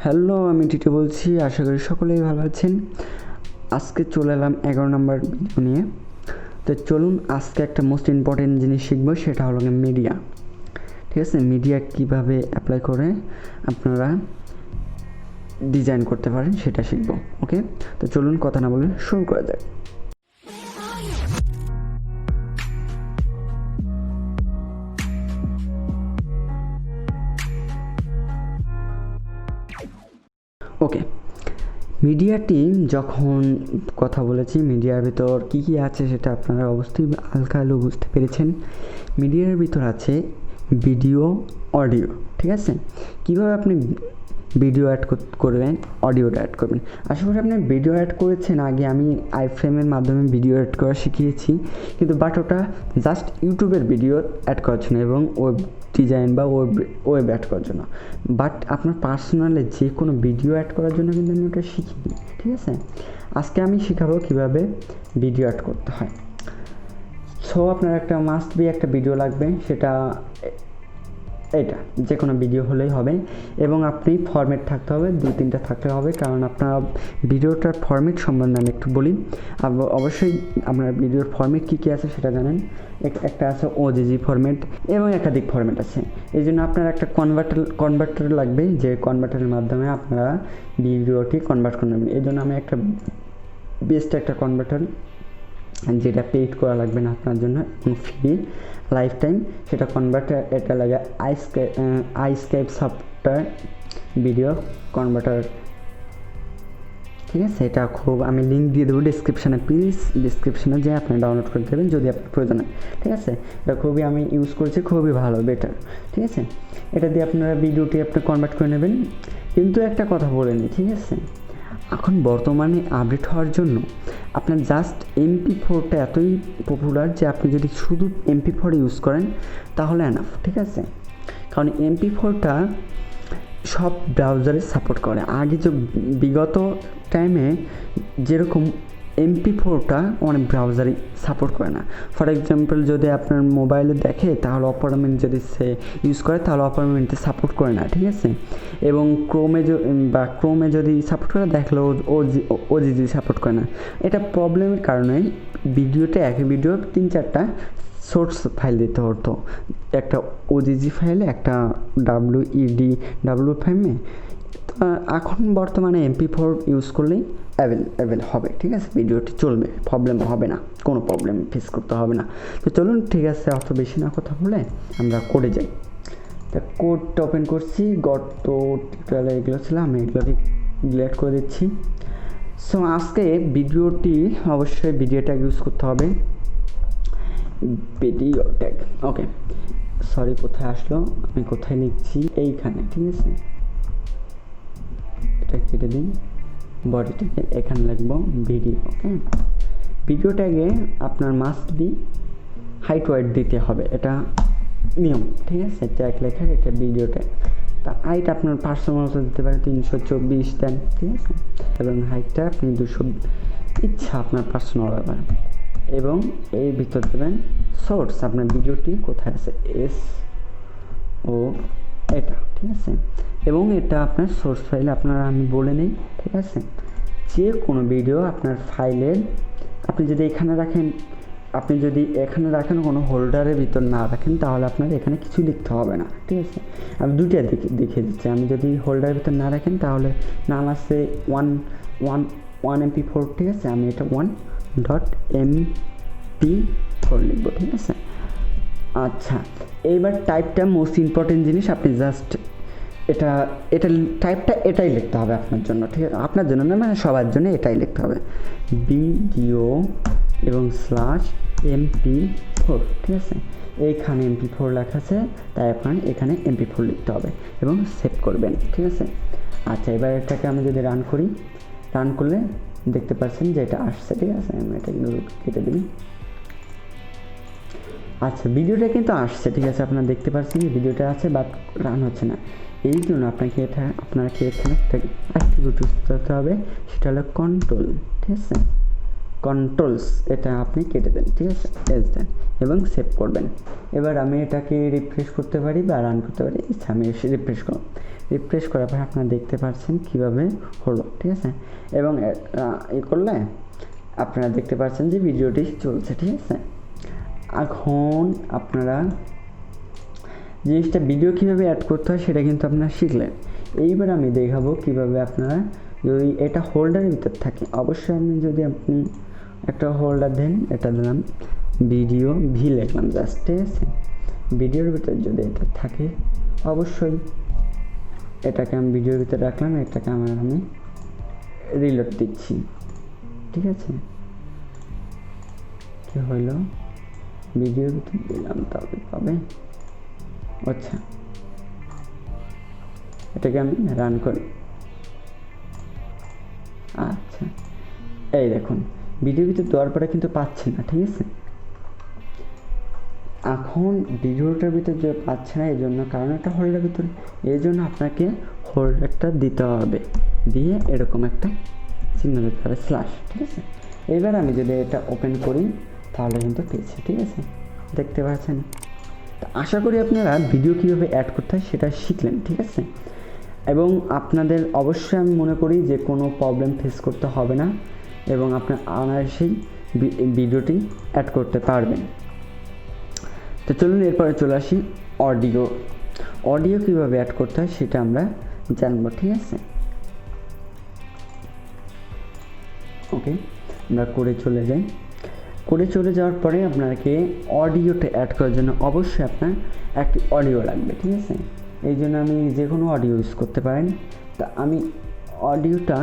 Hello, আমি টিটু বলছি। আশা করি সকলেই ভালো আছেন। আজকে চলে এলাম 11 নম্বর ভিডিও নিয়ে। তো চলুন আজকে একটা মোস্ট ইম্পর্টেন্ট জিনিস শিখবো, সেটা হলো মিডিয়া। ঠিক আছে, মিডিয়া কিভাবে অ্যাপ্লাই করে আপনারা ডিজাইন করতে পারেন সেটা শিখবো। ওকে, তো চলুন কথা না বলে শুরু করা যাক। ওকে, মিডিয়াটি যখন কথা বলেছি, মিডিয়ার ভিতর কী কী আছে সেটা আপনারা অবশ্যই হালকা হলেও বুঝতে পেরেছেন। মিডিয়ার ভিতর আছে ভিডিও, অডিও। ঠিক আছে, কীভাবে আপনি ভিডিও অ্যাড করবেন, অডিওটা অ্যাড করবেন। আশা করি আপনি ভিডিও অ্যাড করেছেন। আগে আমি আইফ্রেমের মাধ্যমে ভিডিও অ্যাড করা শিখিয়েছি, কিন্তু বাট ওটা জাস্ট ইউটিউবের ভিডিও অ্যাড করার জন্য এবং ওয়েব ডিজাইন বা ওয়েব অ্যাড করার জন্য। বাট আপনার পার্সোনালে যে কোনো ভিডিও অ্যাড করার জন্য কিন্তু আমি ওটা শিখিনি। ঠিক আছে, আজকে আমি শেখাবো কীভাবে ভিডিও অ্যাড করতে হয়। সো আপনার একটা মাস্ট বি একটা ভিডিও লাগবে, সেটা এটা যে কোনো ভিডিও হলেই হবে এবং আপনি ফরম্যাট থাকতে হবে, 2-3টা থাকতে হবে। কারণ আপনার ভিডিওটার ফরম্যাট সম্বন্ধে আমি একটু বলি। অবশ্যই আপনার ভিডিওর ফরম্যাট কী কী আছে সেটা জানেন। একটা আছে ওজিজি ফরম্যাট এবং একাধিক ফরম্যাট আছে। এই জন্য আপনার একটা কনভার্টার লাগবে, যে কনভার্টারের মাধ্যমে আপনারা ভিডিওটি কনভার্ট করে নেবেন। এই জন্য আমি একটা বেস্ট একটা কনভার্টার, যেটা পেইড করা লাগবে না আপনার জন্য এবং ফ্রি লাইফ টাইম, সেটা কনভার্টার। এটা লাগে আইস্কেপ সফটওয়্যার ভিডিও কনভার্টার। ঠিক আছে, এটা খুব, আমি লিঙ্ক দিয়ে দেবো ডিসক্রিপশানে, প্লিজ ডিসক্রিপশানে যেয়ে আপনি ডাউনলোড করে দেবেন যদি আপনার প্রয়োজন হয়। ঠিক আছে, এটা খুবই আমি ইউজ করেছি, খুবই ভালো, বেটার। ঠিক আছে, এটা দিয়ে আপনারা ভিডিওটি আপনি কনভার্ট করে নেবেন। কিন্তু একটা কথা বলে নিই, ঠিক আছে, এখন বর্তমানে আপডেট হওয়ার জন্য আপনার জাস্ট MP4টা এতই পপুলার যে আপনি যদি শুধু MP4 ইউজ করেন তাহলে এনাফ। ঠিক আছে, কারণ MP4টা সব ব্রাউজারে সাপোর্ট করে। আগে যে বিগত টাইমে যেরকম MP4টা অনেক ব্রাউজারই সাপোর্ট করে না। ফর এক্সাম্পল, যদি আপনার মোবাইলে দেখে তাহলে অপারেমেন্ট যদি সে ইউজ করে তাহলে অপারেমেন্টে সাপোর্ট করে না। ঠিক আছে, এবং ক্রোমে যদি সাপোর্ট করে দেখলেও ওজিজি সাপোর্ট করে না। এটা প্রবলেমের কারণে একই ভিডিও 3-4টা সোর্স ফাইল দিতে হতো, একটা ওজিজি ফাইলে, একটা ডাব্লিউ ফাইলে। তো এখন বর্তমানে MP4 ইউজ করলেই অ্যাভেল হবে। ঠিক আছে, ভিডিওটি চলবে, প্রবলেম হবে না, কোনো প্রবলেম ফেস করতে হবে না। তো চলুন, ঠিক আছে, অত বেশি না কথা বলে আমরা কোডে যাই। তা কোডটা ওপেন করছি, গত টিউটোরিয়ালে এগুলো ছিল, আমি এগুলোকে ডিলিট করে দিচ্ছি। সো আজকে ভিডিওটি অবশ্যই ভিডিও ট্যাগ ইউজ করতে হবে, ভিডিও ট্যাগ। ওকে, সরি, কোথায় আসলো, আমি কোথায় লিখছি, এইখানে। ঠিক আছে, এটা কেটে দিন, বডিটাকে এখানে লিখবো ভিডিও। ওকে, ভিডিও ট্যাগে আপনার মাস্ট বি হাইট ওয়াইড দিতে হবে, এটা নিয়ম। ঠিক আছে, ট্যাগ লেখার এটা ভিডিও ট্যাগ। তা হাইট আপনার পার্সোনাল মতো দিতে পারেন, 324 দেন। ঠিক আছে, এবং হাইটটা আপনি 200, ইচ্ছা আপনার পার্সোনাল ব্যাপার। এবং এর ভিতর দেবেন সোর্স, আপনার ভিডিওটি কোথায় আছে, SO এটা। ঠিক আছে, এবং এটা আপনার সোর্স ফাইলে আমি বলে নিই। ঠিক আছে, যে কোনো ভিডিও আপনার ফাইলের আপনি যদি এখানে রাখেন, কোনো হোল্ডারের ভিতর না রাখেন, তাহলে আপনার এখানে কিছু লিখতে হবে না। ঠিক আছে, আমি দুইটা দেখিয়ে দিচ্ছি। আমি যদি হোল্ডারের ভিতর না রাখেন তাহলে নাম আছে 1 MP4। ঠিক আছে, আমি এটা 1.MP4 লিখবো। ঠিক আছে, আচ্ছা, এইবার টাইপটা মোস্ট ইম্পর্টেন্ট জিনিস। আপনি জাস্ট এটা টাইপটা এটাই লিখতে হবে আপনার জন্য। ঠিক আছে, আপনার জন্য না, মানে সবার জন্য এটাই লিখতে হবে, ভিডিও এবং /MP4। ঠিক আছে, এইখানে MP4 লেখা আছে, তাই আপনার এখানে MP4 লিখতে হবে এবং সেভ করবেন। ঠিক আছে, আচ্ছা, এবার এটাকে আমি যদি রান করলে দেখতে পাচ্ছেন যে এটা আসছে। ঠিক আছে, আমি এটা কেটে দিই। আচ্ছা, ভিডিওটা কিন্তু আসছে। ঠিক আছে, আপনারা দেখতে পাচ্ছেন ভিডিওটা আছে, বাট রান হচ্ছে না। এই জন্য আপনাকে এখানে একটা অ্যাক্টিভিটি করতে হবে, সেটা হলো কন্ট্রোল। ঠিক আছে, কন্ট্রোলস, এটা আপনি কেটে দেন। ঠিক আছে, এস দেন এবং সেভ করবেন। এবার আমি এটাকে রিফ্রেশ করতে পারি বা রান করতে পারি। আচ্ছা, আমি রিফ্রেশ করব। রিফ্রেশ করার পরে আপনারা দেখতে পাচ্ছেন কীভাবে হলো, ঠিক আছে। এবং করলে আপনারা দেখতে পাচ্ছেন যে ভিডিওটি চলছে, ঠিক আছে। এখন আপনারা জিনিসটা ভিডিও কীভাবে অ্যাড করতে হয় সেটা কিন্তু আপনারা শিখলেন। এইবার আমি দেখাবো কীভাবে আপনারা যদি এটা হোল্ডারের ভিতর থাকে, অবশ্যই যদি আপনি একটা হোল্ডার দেন, এটা দিলাম ভিডিও ভি লিখলাম জাস্ট, ঠিক আছে। ভিডিওর ভিতর যদি এটা থাকে অবশ্যই এটাকে আমি ভিডিওর ভিতরে রাখলাম, এটাকে আমি রিলোড দিচ্ছি, ঠিক আছে। কি হইল, ভিডিওর ভিতর দিলাম তবে পাবে। আচ্ছা, এটাকে আমি রান করি। আচ্ছা, এই দেখুন ভিডিওর ভিতর দেওয়ার পরে কিন্তু পাচ্ছে না, ঠিক আছে। এখন ভিডিওটার ভিতর যে পাচ্ছে না এই জন্য, কারণ এটা হোল্ডারের ভিতরে, এই জন্য আপনাকে হোল্ডারটা দিতে হবে, দিয়ে এরকম একটা চিহ্ন দিতে হবে স্ল্যাশ, ঠিক আছে। এবার আমি যদি এটা ওপেন করি তাহলে কিন্তু পেয়েছি, ঠিক আছে, দেখতে পাচ্ছেন। তো আশা করি আপনারা ভিডিও কীভাবে অ্যাড করতে হয় সেটা শিখলেন, ঠিক আছে। এবং আপনাদের অবশ্যই আমি মনে করি যে কোনো প্রবলেম ফেস করতে হবে না এবং আপনার অনায়াসেই ভিডিওটি অ্যাড করতে পারবেন। তো চলুন এরপরে চলে আসি অডিও কীভাবে অ্যাড করতে হয় সেটা আমরা জানবো, ঠিক আছে। ওকে, আমরা করে চলে যাওয়ার পরে আপনাকে অডিওটা অ্যাড করার জন্য অবশ্যই আপনার একটি অডিও লাগবে, ঠিক আছে। এই জন্য আমি যে কোনো অডিও ইউজ করতে পারেন। তা আমি অডিওটা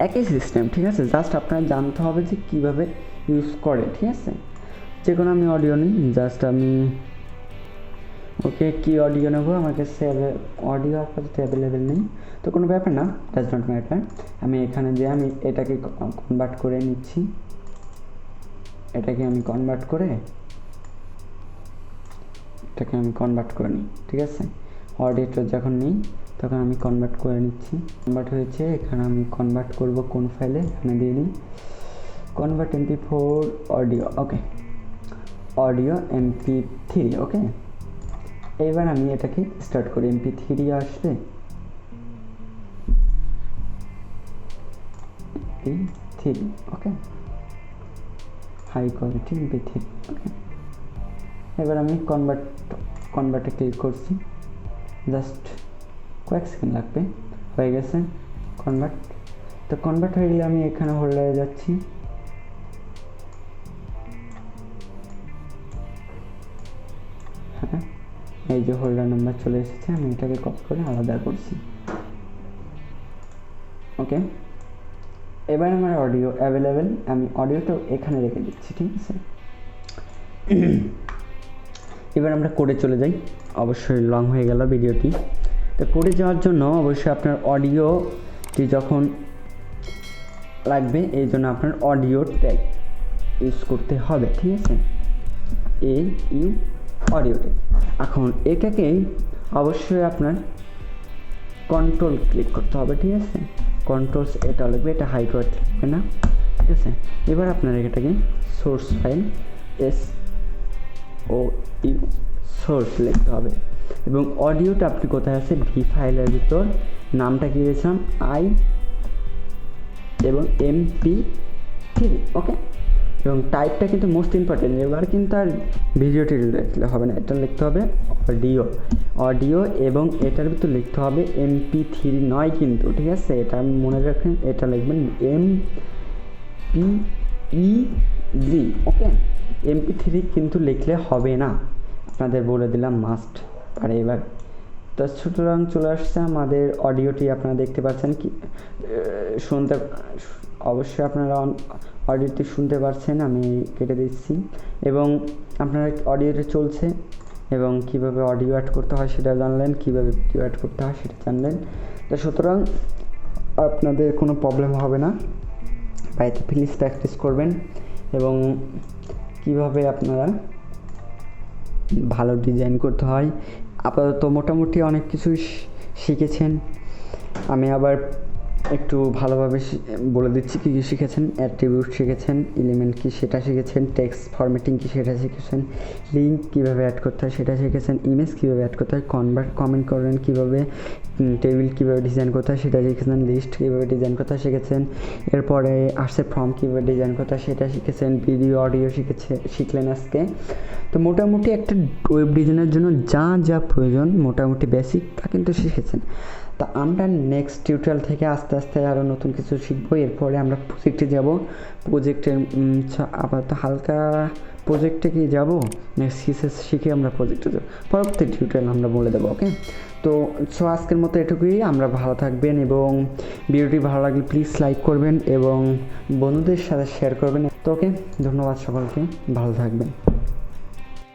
একই সিস্টেম, ঠিক আছে, জাস্ট আপনার জানতে হবে যে কীভাবে ইউজ করে, ঠিক আছে। যে কোনো আমি অডিও নিই, জাস্ট আমি ওকে কী অডিও নেবো, আমার কাছে অডিও আপাতত অ্যাভেলেবেল নেই, তো কোনো ব্যাপার না, ডাজ নট ম্যাটার। আমি এখানে যে আমি এটাকে কনভার্ট করে নিচ্ছি, এটাকে আমি কনভার্ট করে নিই, ঠিক আছে। অডিওটা যখন নিই তখন আমি কনভার্ট করে নিচ্ছি, কনভার্ট হয়েছে। এখানে আমি কনভার্ট করব কোন ফাইলে, এখানে দিয়ে নিই কনভার্ট MP4 অডিও, ওকে, অডিও MP3, ওকে। এবার আমি এটাকে স্টার্ট করি, MP3 আসবে, MP3, ওকে, হাই কোয়ালিটি MP3, ওকে। এবার আমি কনভার্টে ক্লিক করছি, জাস্ট কয়েক সেকেন্ড লাগবে, হয়ে গেছে কনভার্ট। তো কনভার্ট হয়ে গেলে আমি এখানে হোল্ডারে যাচ্ছি, হ্যাঁ, এই যে হোল্ডার নাম্বার চলে এসেছে, আমি এটাকে কপি করে আলাদা করছি, ওকে। এবার আমার অডিও অ্যাভেলেবেল, আমি অডিওটা এখানে রেখে দিচ্ছি, ঠিক আছে। এবার আমরা কোডে চলে যাই, অবশ্যই লং হয়ে গেল ভিডিওটি। তো কোডে যাওয়ার জন্য অবশ্যই আপনার অডিওটি যখন লাগবে, এই জন্য আপনার অডিও ট্যাগ ইউজ করতে হবে, ঠিক আছে, অডিও ট্যাগ। এখন এটাকে অবশ্যই আপনার কন্ট্রোল ক্লিক করতে হবে, ঠিক আছে, কন্ট্রোলস এটা লাগবে, এটা হাই কোয়ালিটি লাগবে না, ঠিক আছে। এবার আপনার এটাকে সোর্স ফাইল সোর্স লিখতে হবে এবং অডিওটা আপনি কোথায় আছে, ভি ফাইলের ভিতর নামটা কি দিয়েছিলাম আই এবং MP3, ওকে। এবং টাইপটা কিন্তু মোস্ট ইম্পর্টেন্ট, এবার কিন্তু আর ভিডিওটি লিখলে হবে না, এটা লিখতে হবে অডিও এবং এটার ভিতর লিখতে হবে MP3 নয় কিন্তু, ঠিক আছে, এটা মনে রাখেন, এটা লিখবেন MPEG, ওকে। MP3 কিন্তু লিখলে হবে না, আপনাদের বলে দিলাম, মাস্ট পারে এবার। তো সুতরাং চলে আসছে আমাদের অডিওটি, আপনারা দেখতে পাচ্ছেন কি শুনতে, অবশ্যই আপনারা অডিওটি শুনতে পাচ্ছেন, আমি কেটে দিচ্ছি এবং আপনারা অডিওটি চলছে এবং কিভাবে অডিও অ্যাড করতে হয় সেটা জানলেন, কিভাবে ভিডিও অ্যাড করতে হয় সেটা জানলেন। তো সুতরাং আপনাদের কোনো প্রবলেম হবে না, বাড়িতে প্লিজ প্র্যাকটিস করবেন এবং কিভাবে আপনারা ভালো ডিজাইন করতে হয়। আপাতত মোটামুটি অনেক কিছুই শিখেছেন, আমি আবার একটু ভালোভাবে বলে দিচ্ছি কী কী শিখেছেন। অ্যাট্রিবিউট শিখেছেন, এলিমেন্ট কী সেটা শিখেছেন, টেক্সট ফরম্যাটিং কী সেটা শিখেছেন, লিঙ্ক কীভাবে অ্যাড করতে হয় সেটা শিখেছেন, ইমেজ কীভাবে অ্যাড করতে হয়, কমেন্ট করবেন কীভাবে, টেবিল কীভাবে ডিজাইন করতে হয় সেটা শিখেছেন, লিস্ট কীভাবে ডিজাইন করতে হয় শিখেছেন। এরপরে আসছে ফর্ম কীভাবে ডিজাইন করতে হয় সেটা শিখেছেন, ভিডিও অডিও শিখলেন আজকে। তো মোটামুটি একটা ওয়েব ডিজাইনের জন্য যা যা প্রয়োজন মোটামুটি বেসিক তা কিন্তু শিখেছেন। তা আমরা নেক্সট টিউটোরিয়াল থেকে আস্তে আস্তে আরও নতুন কিছু শিখবো। এরপরে আমরা প্রজেক্টে যাব। প্রজেক্টের আপাতত হালকা প্রজেক্টে কি যাব, নেক্সট সিএসএস শিখে আমরা প্রজেক্টে যাব, পরবর্তী টিউটোরিয়াল আমরা বলে দেবো। ওকে, তো আজকের মতো এটুকুই। আমরা ভালো থাকবেন এবং ভিডিওটি ভালো লাগলে প্লিজ লাইক করবেন এবং বন্ধুদের সাথে শেয়ার করবেন। তো ওকে, ধন্যবাদ সকলকে, ভালো থাকবেন।